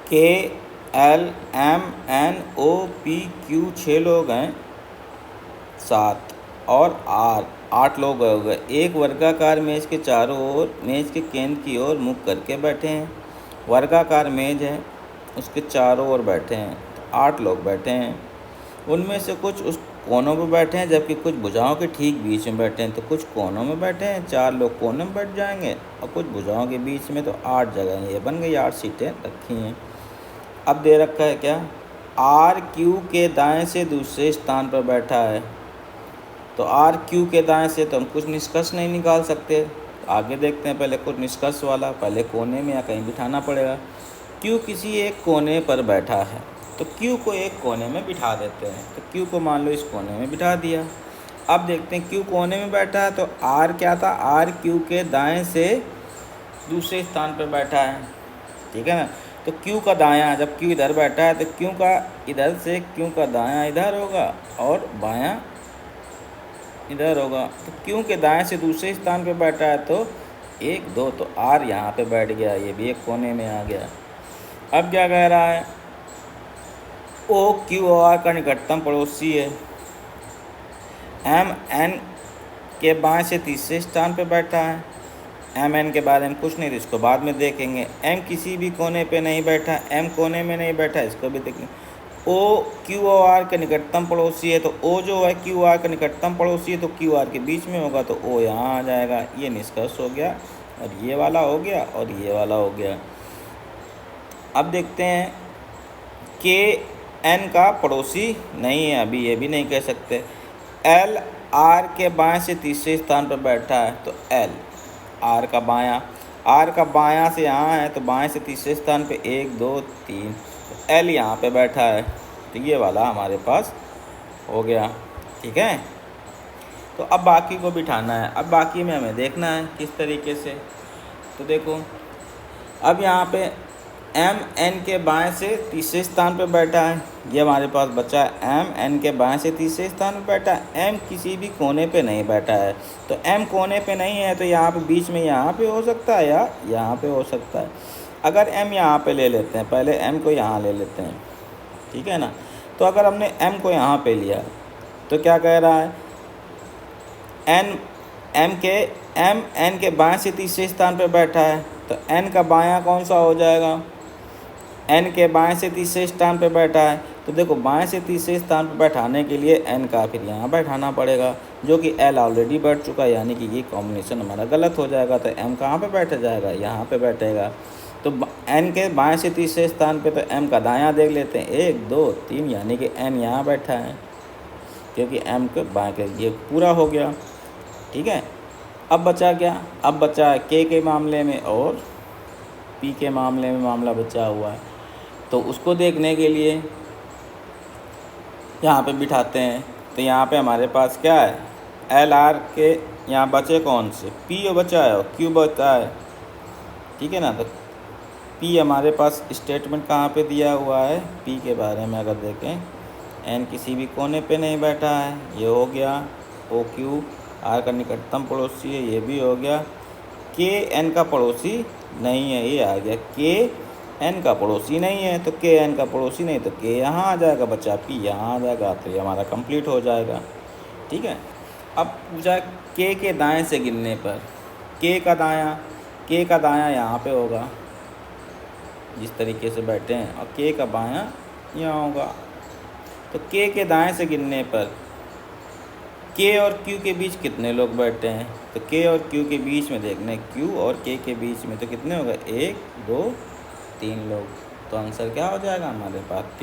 के L M N O P Q 6 लोग हैं, 7 और आर 8 लोग हो गए। एक वर्गाकार मेज के चारों ओर मेज के केंद्र की ओर मुख करके बैठे हैं। वर्गाकार मेज है, उसके चारों ओर बैठे हैं, तो 8 लोग बैठे हैं। उनमें से कुछ उस कोनों में बैठे हैं, जबकि कुछ भुजाओं के ठीक बीच में बैठे हैं। तो कुछ कोनों में बैठे हैं, 4 लोग कोने में बैठ जाएंगे, और कुछ भुजाओं के बीच में, तो 8 जगह ये बन गई, 8 सीटें रखी हैं। अब दे रखा है क्या, आर क्यू के दाएं से दूसरे स्थान पर बैठा है। तो आर क्यू के दाएं से तो हम कुछ निष्कर्ष नहीं निकाल सकते। आगे देखते हैं, पहले कुछ निष्कर्ष वाला, पहले कोने में या कहीं बिठाना पड़ेगा। क्यू किसी एक कोने पर बैठा है, तो क्यू को एक कोने में बिठा देते हैं। तो क्यू को मान लो इस कोने में बिठा दिया। अब देखते हैं क्यू कोने में बैठा है, तो आर क्या था, आर क्यू के दाएं से दूसरे स्थान पर बैठा है, ठीक है ना। तो क्यू का दायां, जब क्यू इधर बैठा है तो क्यू का इधर से क्यू का दायां इधर होगा और बायां इधर होगा। तो क्यू के दाएं से दूसरे स्थान पे बैठा है, तो 1 2, तो आर यहाँ पे बैठ गया, ये भी एक कोने में आ गया। अब क्या कह रहा है, ओ क्यू और आर का निकटतम पड़ोसी है। एम एन के बाएं से तीसरे स्थान पे बैठा है। एम एन के बारे में कुछ नहीं, तो इसको बाद में देखेंगे। एम किसी भी कोने पे नहीं बैठा, एम कोने में नहीं बैठा, इसको भी देखेंगे। ओ क्यू और आर के निकटतम पड़ोसी है, तो ओ जो है क्यू आर का निकटतम पड़ोसी है, तो क्यू आर के बीच में होगा, तो ओ यहाँ आ जाएगा। ये निष्कर्ष हो गया, और ये वाला हो गया, और ये वाला हो गया। अब देखते हैं, के एन का पड़ोसी नहीं है, अभी ये भी नहीं कह सकते। एल आर के बाएं से तीसरे स्थान पर बैठा है, तो एल आर का बायां, आर का बायां से यहाँ है, तो बाएं से तीसरे स्थान पे 1 2 3, तो एल यहाँ पे बैठा है, तो ये वाला हमारे पास हो गया, ठीक है। तो अब बाकी को बिठाना है। अब बाकी में हमें देखना है किस तरीके से। तो देखो, अब यहाँ पे एम एन के बाएं से तीसरे स्थान पर बैठा है, ये हमारे पास बचा है। एम एन के बाएं से तीसरे स्थान पर बैठा है। एम किसी भी कोने पे नहीं बैठा है, तो एम कोने पे नहीं है, तो यहाँ पे बीच में यहाँ पे हो सकता है या यहाँ पे हो सकता है। अगर एम यहाँ पे ले लेते हैं, पहले एम को यहाँ ले लेते हैं, ठीक है ना। तो अगर हमने एम को यहाँ पे लिया, तो क्या कह रहा है, एम एन के बाएं से तीसरे स्थान पर बैठा है, तो एन का बायां कौन सा हो जाएगा, एन के बाएं से तीसरे स्थान पर बैठा है। तो देखो, बाएं से तीसरे स्थान पर बैठाने के लिए एन का फिर यहाँ बैठाना पड़ेगा, जो कि एल ऑलरेडी बैठ चुका है, यानी कि ये कॉम्बिनेशन हमारा गलत हो जाएगा। तो एम कहाँ पे बैठ जाएगा, यहाँ पे बैठेगा। तो एन के बाएं से तीसरे स्थान पे, तो एम का दायां देख लेते हैं, 1 2 3, यानी कि एन यहाँ बैठा है, क्योंकि एम के बाएं के, ये पूरा हो गया, ठीक है। अब बचा क्या, अब बचा के मामले में और पी के मामले में मामला बचा हुआ है। तो उसको देखने के लिए यहाँ पे बिठाते हैं। तो यहाँ पे हमारे पास क्या है, एल आर के यहाँ बचे कौन से, पी बचा है और क्यू बचा है, ठीक है ना। तो पी हमारे पास स्टेटमेंट कहाँ पे दिया हुआ है, पी के बारे में अगर देखें, एन किसी भी कोने पे नहीं बैठा है, ये हो गया। ओ क्यू आर का निकटतम पड़ोसी है, ये भी हो गया। के एन का पड़ोसी नहीं है, ये आ गया। के एन का पड़ोसी नहीं है, तो के एन का पड़ोसी नहीं, तो के यहाँ आ जाएगा, बच्चा पी यहाँ आ जाएगा, तो ये हमारा कंप्लीट हो जाएगा, ठीक है। अब पूछा के दाएं से गिनने पर, के का दायां यहाँ पे होगा, जिस तरीके से बैठे हैं, और के का बायां यहाँ होगा। तो के दाएं से गिनने पर के और क्यू के बीच कितने लोग बैठे हैं, तो के और क्यू के बीच में देखने, क्यू और के बीच में तो कितने हो गए, 1 2 3 लोग। तो आंसर क्या हो जाएगा हमारे पास, 3।